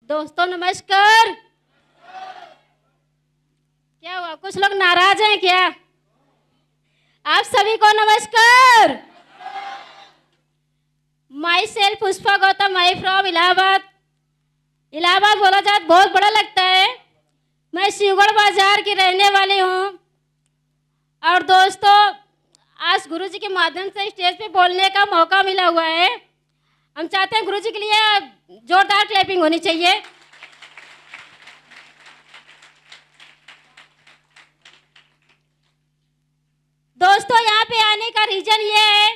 दोस्तों नमस्कार। क्या हुआ, कुछ लोग नाराज हैं क्या? आप सभी को नमस्कार। My self Pushpa Gautam, I from Allahabad. Allahabad बोला जाए बहुत बड़ा लगता है। मैं शिवगढ़ बाजार की रहने वाली हूँ। और दोस्तों, आज गुरुजी के माध्यम से स्टेज पे बोलने का मौका मिला हुआ है। हम चाहते हैं गुरुजी के लिए जोरदार क्लैपिंग होनी चाहिए। दोस्तों, यहाँ पे आने का रीजन ये है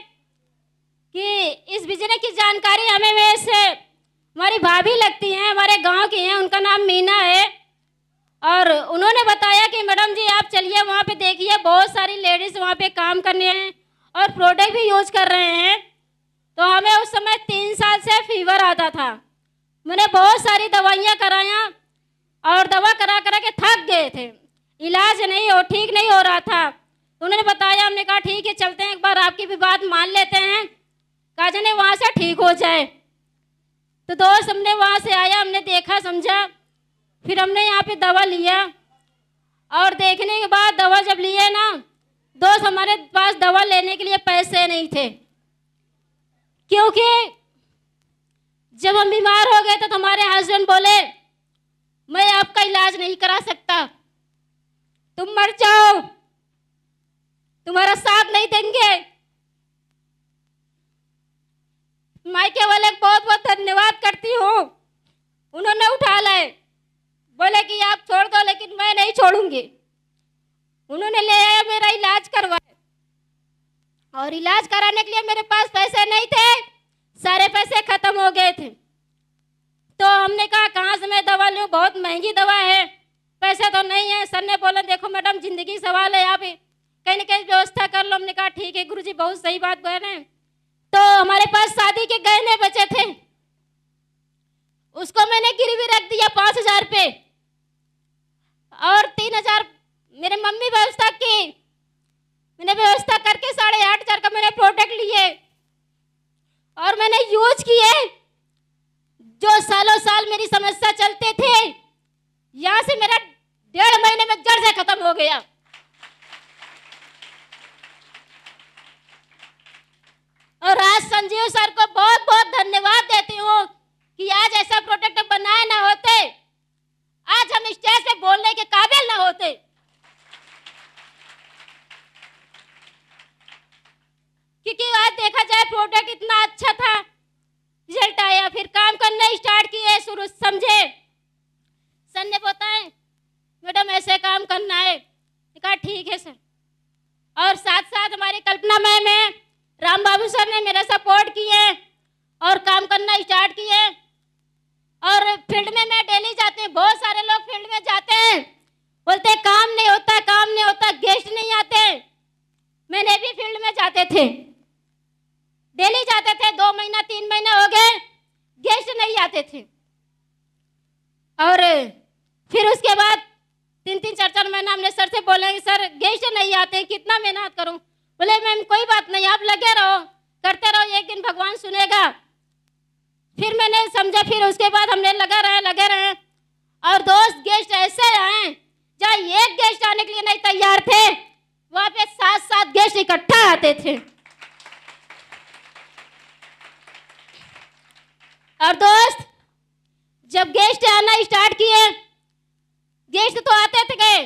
कि इस बिजनेस की जानकारी हमें में से हमारी भाभी लगती हैं, हमारे गांव की हैं, उनका नाम मीना है। और उन्होंने बताया कि मैडम जी आप चलिए वहाँ पे देखिए, बहुत सारी लेडीज़ वहाँ पे काम करने हैं और प्रोडक्ट भी यूज कर रहे हैं। तो हमें उस समय 3 साल से फीवर आता था। मैंने बहुत सारी दवाइयाँ कराया और दवा करा करा के थक गए थे, इलाज ठीक नहीं हो रहा था। तो उन्होंने बताया, हमने कहा ठीक है चलते हैं, एक बार आपकी भी बात मान लेते हैं, कहा जाने वहाँ से ठीक हो जाए। तो दोस्त हमने वहाँ से आया, हमने देखा समझा, फिर हमने यहाँ पे दवा लिया। और देखने के बाद दवा जब लिए ना दोस्त, हमारे पास दवा लेने के लिए पैसे नहीं थे, क्योंकि जब हम बीमार हो गए तो हमारे हस्बैंड बोले मैं आपका इलाज नहीं करा सकता, तुम मर जाओ, तुम्हारा साथ नहीं देंगे। मायके वाले को बहुत बहुत धन्यवाद करती हूँ, उन्होंने उठा लाए, बोले कि आप छोड़ दो, लेकिन मैं नहीं छोड़ूंगी। उन्होंने ले आया, मेरा इलाज करवाया। और इलाज कराने के लिए मेरे पास पैसे नहीं थे, सारे पैसे खत्म हो गए थे। तो हमने कहा कहाँ से मैं दवा लूँ, बहुत महंगी दवा है, पैसे तो नहीं है। सर ने बोला देखो मैडम, जिंदगी सवाल है, आप कहीं ना कहीं व्यवस्था कर लो। हमने कहा ठीक है गुरुजी, बहुत सही बात बोल रहे हैं। तो हमारे पास शादी के गहने बचे थे, उसको मैंने गिरवी रख दिया 5,000 पे, और 3,000 मेरे मम्मी व्यवस्था की। मैंने व्यवस्था करके 8,500 का मैंने प्रोडक्ट लिए और मैंने यूज किए। जो सालों साल मेरी समस्या चलते थे, यहाँ से मेरा 1.5 महीने में जड़ से खत्म हो गया। और आज संजीव सर को बहुत बहुत धन्यवाद देती हूँ कि आज ऐसा प्रोडक्ट बनाए ना होते, आज हम स्टेज पे बोलने के काबिल ना होते। क्योंकि आज देखा जाए प्रोडक्ट इतना अच्छा था, रिजल्ट आया, फिर काम करना स्टार्ट किए, शुरू समझे। सर ने बताया मैडम ऐसे काम करना है, कहा ठीक है सर। और साथ साथ हमारी कल्पना मैम है, राम बाबू सर ने मेरा सपोर्ट किए और काम करना स्टार्ट किए। और फील्ड में मैं डेली जाती हूँ, बहुत सारे लोग फील्ड में जाते हैं, बोलते काम नहीं होता, काम नहीं होता, गेस्ट नहीं आते। मैंने भी फील्ड में जाते थे, डेली जाते थे, 2 महीना 3 महीना हो गए, गेस्ट नहीं आते थे। और फिर उसके बाद 3-3 4-4 महीना हमने सर से बोले सर गेस्ट नहीं आते, कितना मेहनत करूं। बोले मैम कोई बात नहीं, आप लगे रहो, करते रहो, एक दिन भगवान सुनेगा। फिर मैंने समझा, फिर उसके बाद हमने लगे रहे। और दोस्त गेस्ट ऐसे आए, जहाँ एक गेस्ट आने के लिए नहीं तैयार थे, वहां पे 7-7 गेस्ट इकट्ठा आते थे। और दोस्त जब गेस्ट आना स्टार्ट किए, गेस्ट तो आते थे गए,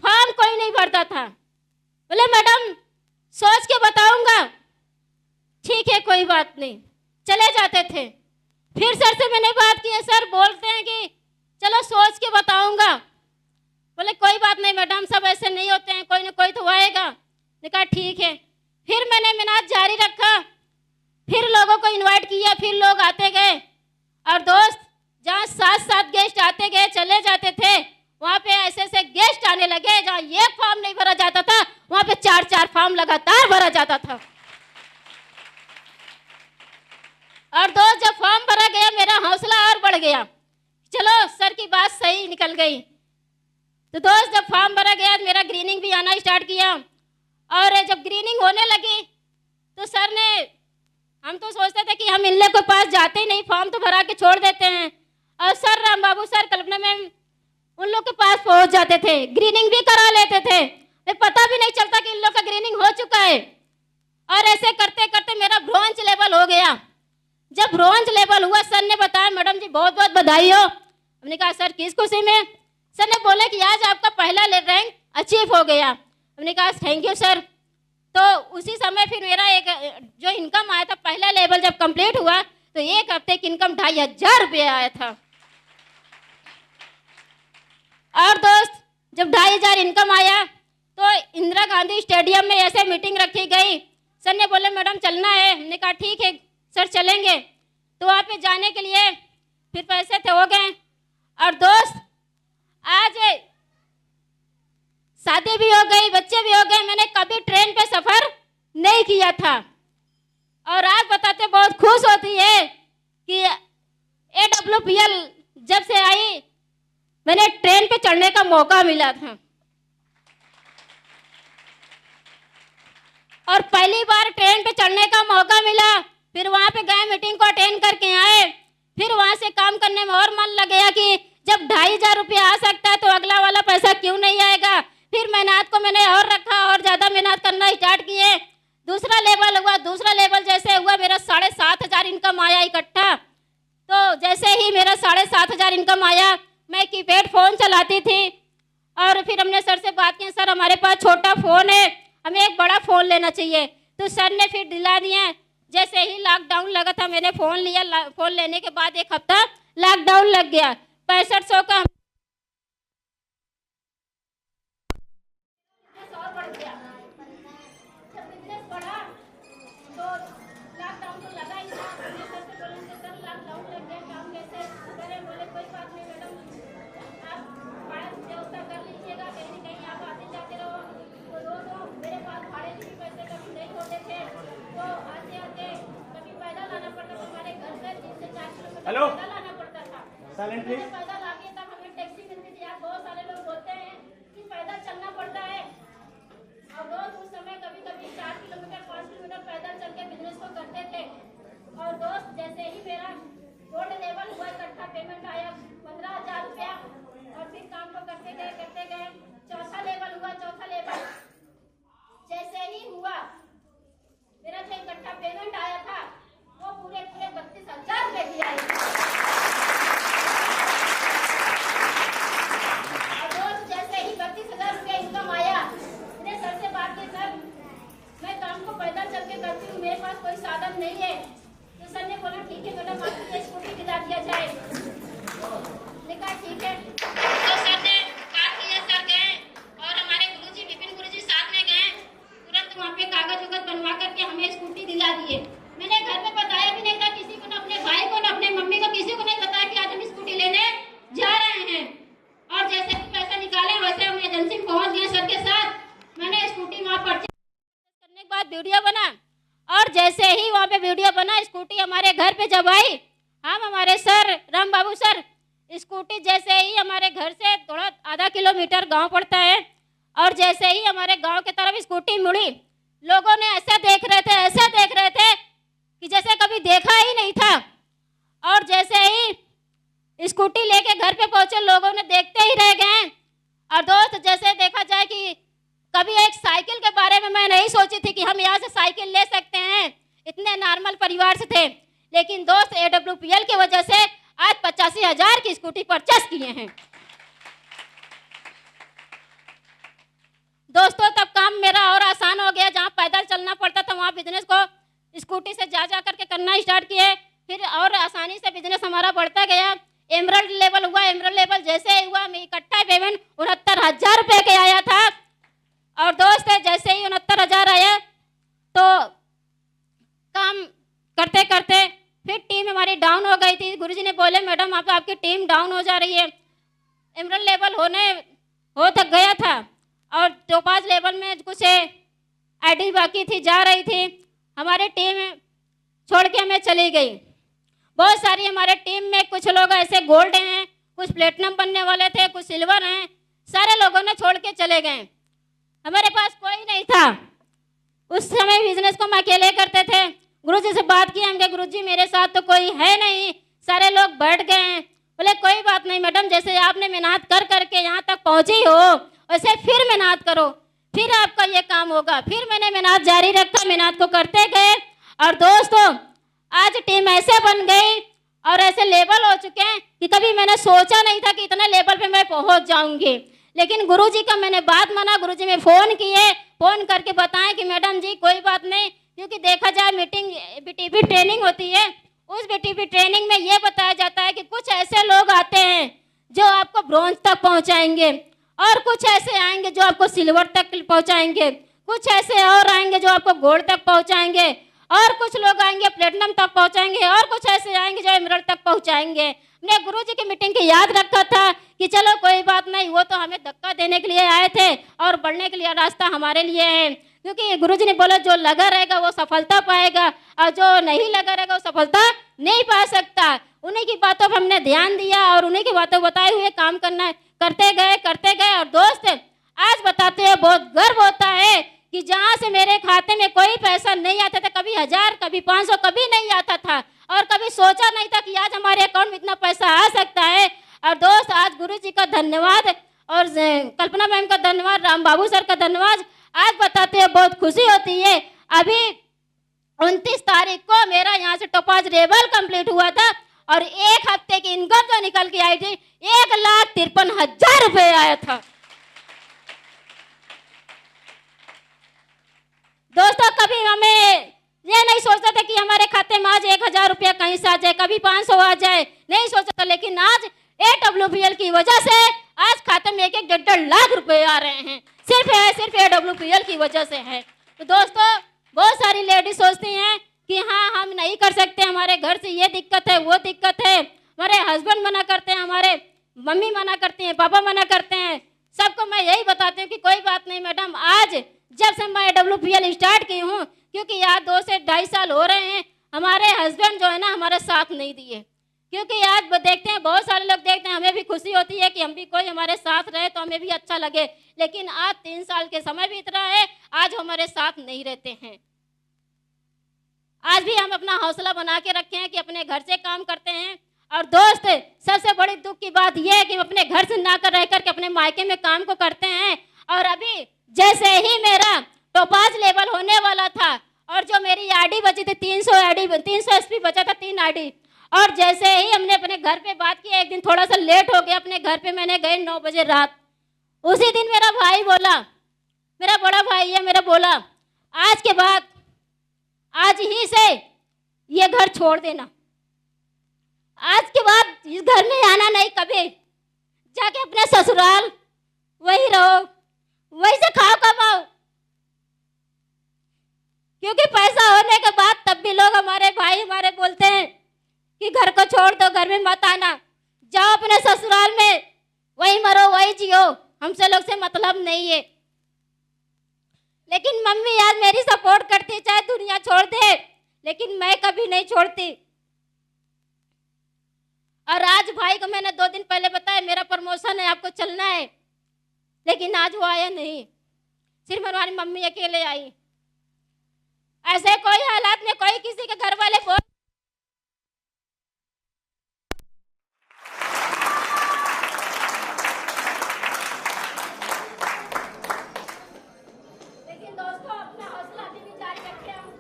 फॉर्म कोई नहीं भरता था। बोले मैडम सोच के बताऊंगा, ठीक है कोई बात नहीं, चले जाते थे। फिर सर से मैंने बात की, सर बोलते हैं कि चलो सोच के बताऊंगा। बोले कोई बात नहीं मैडम, सब ऐसे नहीं होते हैं, कोई ना कोई तो आएगा। मैंने कहा ठीक है। फिर मैंने मेहनत जारी रखा, फिर लोगों को इनवाइट किया, फिर लोग आते गए। और दोस्त जहाँ 7-7 गेस्ट आते गए, चले जाते थे, वहाँ पे ऐसे ऐसे गेस्ट आने लगे, जहाँ एक फॉर्म नहीं भरा जाता था, वहाँ पे 4-4 फॉर्म लगातार भरा जाता था। और दोस्त जब फॉर्म भरा गया, मेरा हौसला और बढ़ गया, चलो सर की बात सही निकल गई। तो दोस्त जब फॉर्म भरा गया, मेरा ग्रीनिंग भी आना स्टार्ट किया। और जब ग्रीनिंग होने लगी तो सर ने, हम तो सोचते थे कि हम इन लोग के पास जाते ही नहीं, फॉर्म तो भरा के छोड़ देते हैं। और सर राम बाबू सर कल्पना मैम उन लोग के पास पहुंच जाते थे, ग्रीनिंग भी करा लेते थे, फिर पता भी नहीं चलता कि इन लोग का ग्रीनिंग हो चुका है। और ऐसे करते करते मेरा ब्रॉन्ज लेवल हो गया। जब ब्रॉन्ज लेवल हुआ सर ने बताया मैडम जी बहुत बहुत बधाई हो। हमने कहा सर किस खुशी में? सर ने बोले कि आज आपका पहला रैंक अचीव हो गया। हमने कहा थैंक यू सर। तो उसी समय फिर मेरा एक जो इनकम आया था पहला लेवल जब कंप्लीट हुआ तो एक हफ्ते की इनकम 2500 रुपये आया था। और दोस्त जब 2500 इनकम आया तो इंदिरा गांधी स्टेडियम में ऐसे मीटिंग रखी गई। सर ने बोले मैडम चलना है। हमने कहा ठीक है सर चलेंगे। तो वहाँ पे जाने के लिए फिर पैसे थे हो गए। और दोस्त आज शादी भी हो गई, बच्चे भी हो गए, मैंने कभी ट्रेन पे सफर नहीं किया था। और आज बताते बहुत खुश होती है कि AWPL जब से आई मैंने ट्रेन पे चढ़ने का मौका मिला था। और पहली बार ट्रेन पे चढ़ने का मौका मिला, फिर वहाँ पे गए मीटिंग को अटेंड करके आए, फिर वहाँ से काम करने में और मन लग गया कि जब 2500 रुपया आ सकता है तो अगला वाला पैसा क्यों नहीं आएगा। फिर मेहनत को मैंने और रखा और ज़्यादा मेहनत करना स्टार्ट किए। दूसरा लेवल हुआ, दूसरा लेवल जैसे हुआ मेरा 7500 इनकम आया इकट्ठा। तो जैसे ही मेरा 7500 इनकम आया मैं कीपैड फ़ोन चलाती थी। और फिर हमने सर से बात की, सर हमारे पास छोटा फ़ोन है, हमें एक बड़ा फ़ोन लेना चाहिए। तो सर ने फिर दिला दिया। जैसे ही लॉकडाउन लगा था मैंने फ़ोन लिया। फ़ोन लेने के बाद एक हफ्ता लॉकडाउन लग गया। 6500 का हेलो साइलेंट प्लीज। पैदल आगे तब हमें टैक्सी मिलती थी। आज बहुत सारे लोग बोलते हैं कि पैदल चलना पड़ता है। और रोज उस समय कभी कभी 4 किलोमीटर 5 किलोमीटर पैदल चल के बिजनेस को करते थे। और दोस्त जैसे ही मेरा गोल्ड लेवल हुआ इकट्ठा पेमेंट आया 15000 रुपया। और फिर काम को करते गए चौथा लेवल हुआ। चौथा लेवल जैसे ही हुआ मेरा जो इकट्ठा पेमेंट आया था वो पूरे 32000 रुपये दिया है। और रोज जैसे ही 32000 रुपये इनकम आया मैंने सर से बात की, सर मैं काम को पैदल चल के करती हूँ, मेरे पास कोई साधन नहीं है। तो सर ने बोला ठीक है मैडम आपको स्कूटी दिला दिया जाए। लिखा ठीक है। तो सर ने बात किया, सर गए और हमारे गुरुजी विपिन गुरुजी साथ में गए, तुरंत वहाँ पे कागज वगज बनवा करके हमें स्कूटी दिला दिए। मैंने घर में बताया भी नहीं था किसी को, न अपने भाई को, न अपने मम्मी को, किसी को नहीं बताया कि आज हम स्कूटी लेने जा रहे हैं। और जैसे ही पैसा निकाले वैसे हम एजेंसी में पहुंच गए सर के साथ। मैंने स्कूटी वहाँ परचेज करने के बाद वीडियो बना। और जैसे ही वहाँ पे वीडियो बना स्कूटी हमारे घर पे जब आई, हम हमारे सर राम बाबू सर स्कूटी जैसे ही हमारे घर से थोड़ा आधा किलोमीटर गाँव पड़ता है, और जैसे ही हमारे गाँव की तरफ स्कूटी मुड़ी, लोगों ने ऐसा देख रहे थे कि जैसे कभी देखा ही नहीं था। और जैसे ही स्कूटी लेके घर पे पहुंचे लोगों ने देखते ही रह गए। और दोस्त जैसे देखा जाए कि कभी एक साइकिल के बारे में मैं नहीं सोची थी कि हम यहाँ से साइकिल ले सकते हैं, इतने नॉर्मल परिवार से थे। लेकिन दोस्त AWPL की वजह से आज 85,000 की स्कूटी परचेस किए हैं। दोस्तों तब काम मेरा और आसान हो गया। जहाँ पैदल चलना पड़ता था वहाँ बिजनेस को स्कूटी से जा करके करना स्टार्ट किए। फिर और आसानी से बिजनेस हमारा बढ़ता गया। एमरल्ड लेवल हुआ। एमरल्ड लेवल जैसे ही हुआ मैं इकट्ठा पेमेंट 69,000 रुपये के आया था। और दोस्त जैसे ही 69,000 आया तो काम करते करते फिर टीम हमारी डाउन हो गई थी। गुरुजी ने बोले मैडम आपकी टीम डाउन हो जा रही है। एमरल्ड लेवल हो तक गया था और टोपाज लेवल में कुछ आईडी बाकी थी, जा रही थी। हमारी टीम छोड़ के हमें चली गई। बहुत सारी हमारे टीम में कुछ लोग ऐसे गोल्ड हैं, कुछ प्लेटिनम बनने वाले थे, कुछ सिल्वर हैं, सारे लोगों ने छोड़ के चले गए। हमारे पास कोई नहीं था। उस समय बिजनेस को हम अकेले करते थे। गुरुजी से बात की हमने, गुरुजी मेरे साथ तो कोई है नहीं, सारे लोग बैठ गए हैं। बोले कोई बात नहीं मैडम, जैसे आपने मेहनत कर करके यहाँ तक पहुँची हो वैसे फिर मेहनत करो, फिर आपका ये काम होगा। फिर मैंने मेहनत जारी रखा, मेहनत को करते गए और दोस्तों आज टीम ऐसे बन गई और ऐसे लेवल हो चुके हैं कि कभी मैंने सोचा नहीं था कि इतने लेवल पे मैं पहुंच जाऊंगी। लेकिन गुरुजी का मैंने बात माना, गुरुजी में फ़ोन किए, फ़ोन करके बताएं कि मैडम जी कोई बात नहीं, क्योंकि देखा जाए मीटिंग बीटीपी ट्रेनिंग होती है, उस बीटीपी ट्रेनिंग में ये बताया जाता है कि कुछ ऐसे लोग आते हैं जो आपको ब्रॉन्ज तक पहुँचाएंगे और कुछ ऐसे आएंगे जो आपको सिल्वर तक पहुँचाएंगे, कुछ ऐसे और आएंगे जो आपको गोल्ड तक पहुँचाएंगे और कुछ लोग आएंगे प्लेटिनम तक पहुंचाएंगे और कुछ ऐसे आएंगे जो एमरल्ड तक पहुंचाएंगे। हमने गुरुजी की मीटिंग की याद रखा था कि चलो कोई बात नहीं, वो तो हमें धक्का देने के लिए आए थे और बढ़ने के लिए रास्ता हमारे लिए है, क्योंकि गुरुजी ने बोला जो लगा रहेगा वो सफलता पाएगा और जो नहीं लगा रहेगा वो सफलता नहीं पा सकता। उन्हीं की बातों पर हमने ध्यान दिया और उन्हीं की बातों बताए हुए काम करना करते गए और दोस्त आज बताते हुए बहुत गर्व होता है कि जहाँ से मेरे खाते में कोई पैसा नहीं आता था, कभी 1000 कभी 500 कभी नहीं आता था और कभी सोचा नहीं था कि आज हमारे अकाउंट में इतना पैसा आ सकता है। और दोस्त आज गुरुजी का धन्यवाद और कल्पना मैम का धन्यवाद, राम बाबू सर का धन्यवाद आज बताते हुए बहुत खुशी होती है। अभी 29 तारीख को मेरा यहाँ से टोपाज लेवल कंप्लीट हुआ था और एक हफ्ते की इनकम जो निकल के आई थी 1,53,000 रुपये आया था। दोस्तों कभी हमें ये नहीं सोचता था कि हमारे खाते में आज 1,000 रुपया कहीं से आ जाए, कभी 500 आ जाए, नहीं सोचा था, लेकिन आज AWPL की वजह से आज खाते में 1-1.5 लाख रुपए आ रहे हैं, सिर्फ AWPL की वजह से है। तो दोस्तों बहुत सारी लेडीज सोचती हैं कि हाँ हम नहीं कर सकते, हमारे घर से ये दिक्कत है वो दिक्कत है, हमारे हस्बैंड मना करते हैं, हमारे मम्मी मना करती हैं, पापा मना करते हैं। सबको मैं यही बताती हूँ कि कोई बात नहीं मैडम, आज जब से मैं AWPL स्टार्ट की हूँ, क्योंकि यार 2 से 2.5 साल हो रहे हैं, हमारे हस्बैंड जो है ना हमारा साथ नहीं दिए, क्योंकि आज देखते हैं बहुत सारे लोग देखते हैं, हमें भी खुशी होती है कि हम भी कोई हमारे साथ रहे तो हमें भी अच्छा लगे, लेकिन आज 3 साल के समय बीत रहा है, आज हमारे साथ नहीं रहते हैं। आज भी हम अपना हौसला बना के रखे हैं कि अपने घर से काम करते हैं। और दोस्त सबसे बड़ी दुख की बात यह है कि हम अपने घर से ना कर रह करके अपने मायके में काम को करते हैं। और अभी जैसे ही मेरा टोपाज लेवल होने वाला था और जो मेरी आईडी बची थी 300 SP बचा था 3 आईडी, और जैसे ही हमने अपने घर पे बात की, एक दिन थोड़ा सा लेट हो गया अपने घर पे, मैंने गए 9 बजे रात, उसी दिन मेरा भाई बोला, मेरा बड़ा भाई है, मेरा बोला आज के बाद आज ही से ये घर छोड़ देना, आज के बाद इस घर में आना नहीं कभी, जाके अपने ससुराल वही रहो, वही से खाओ कमाओ, क्योंकि पैसा होने के बाद तब भी लोग हमारे भाई हमारे बोलते हैं कि घर को छोड़ दो, घर में मत आना, जाओ अपने ससुराल में, वही मरो वही जियो, हमसे लोग से मतलब नहीं है। लेकिन मम्मी आज मेरी सपोर्ट करती है, चाहे दुनिया छोड़ दे, लेकिन मैं कभी नहीं छोड़ती। और आज भाई को मैंने 2 दिन पहले बताया मेरा प्रमोशन है, आपको चलना है, लेकिन आज वो आया नहीं, सिर्फ हमारी मम्मी अकेले आई। ऐसे कोई हालात में कोई किसी के घर वाले बोल, लेकिन दोस्तों अपना हौसला अभी भी जारी रखें हम,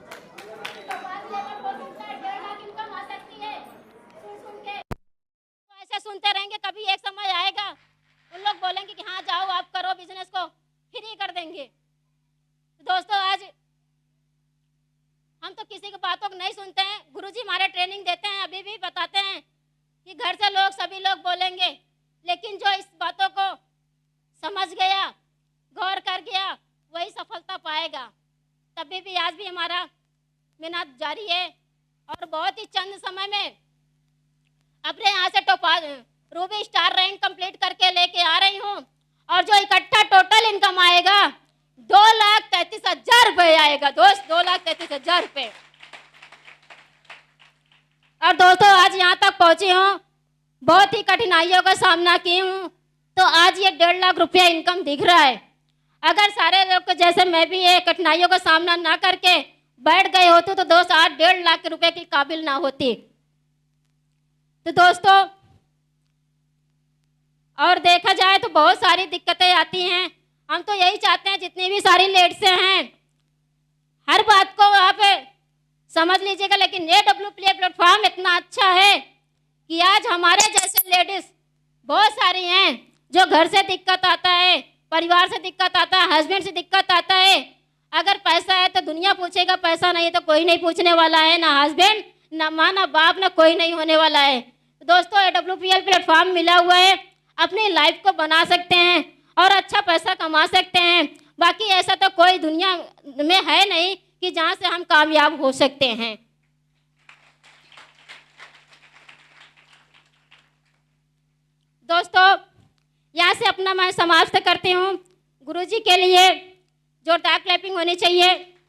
तो बात लेकर हो सकता है 1.5 लाख इनकम आ सकती है। सुन के तो ऐसे सुनते रहेंगे, कभी एक समय आएगा उन लोग बोलेंगे कि हाँ जाओ आप करो बिजनेस को, फ्री कर देंगे। तो दोस्तों आज हम तो किसी की बातों को नहीं सुनते हैं, गुरुजी हमारे ट्रेनिंग देते हैं, अभी भी बताते हैं कि घर से लोग सभी लोग बोलेंगे, लेकिन जो इस बातों को समझ गया, गौर कर गया, वही सफलता पाएगा। तभी भी आज भी हमारा मेहनत जारी है और बहुत ही चंद समय में अपने यहाँ से topaz Ruby star rank complete करके लेके आ रही हूँ, और जो इकट्ठा टोटल इनकम आएगा 2,33,000 रुपये आएगा दोस्त, 2,33,000 रुपये। और दोस्तों आज यहाँ तक पहुँची हूँ, बहुत ही कठिनाइयों का सामना की हूँ, तो आज ये 1.5 लाख रुपया इनकम दिख रहा है। अगर सारे लोग जैसे मैं भी ये कठिनाइयों का सामना ना करके बैठ गए होते तो दोस्त आज 1.5 लाख रुपए के काबिल ना होती। तो दोस्तों और देखा जाए तो बहुत सारी दिक्कतें आती हैं। हम तो यही चाहते हैं जितनी भी सारी लेडीज़ हैं हर बात को आप समझ लीजिएगा। लेकिन AWPL प्लेटफॉर्म इतना अच्छा है कि आज हमारे जैसे लेडीज़ बहुत सारी हैं जो घर से दिक्कत आता है, परिवार से दिक्कत आता है, हस्बैंड से दिक्कत आता है। अगर पैसा है तो दुनिया पूछेगा, पैसा नहीं है तो कोई नहीं पूछने वाला है, ना हस्बैंड, ना माँ, ना बाप, ना कोई नहीं होने वाला है। दोस्तों AWPL प्लेटफॉर्म मिला हुआ है, अपनी लाइफ को बना सकते हैं और अच्छा पैसा कमा सकते हैं। बाकी ऐसा तो कोई दुनिया में है नहीं कि जहाँ से हम कामयाब हो सकते हैं। दोस्तों यहाँ से अपना मैं समाप्त करती हूँ। गुरुजी के लिए जोरदार क्लैपिंग होनी चाहिए।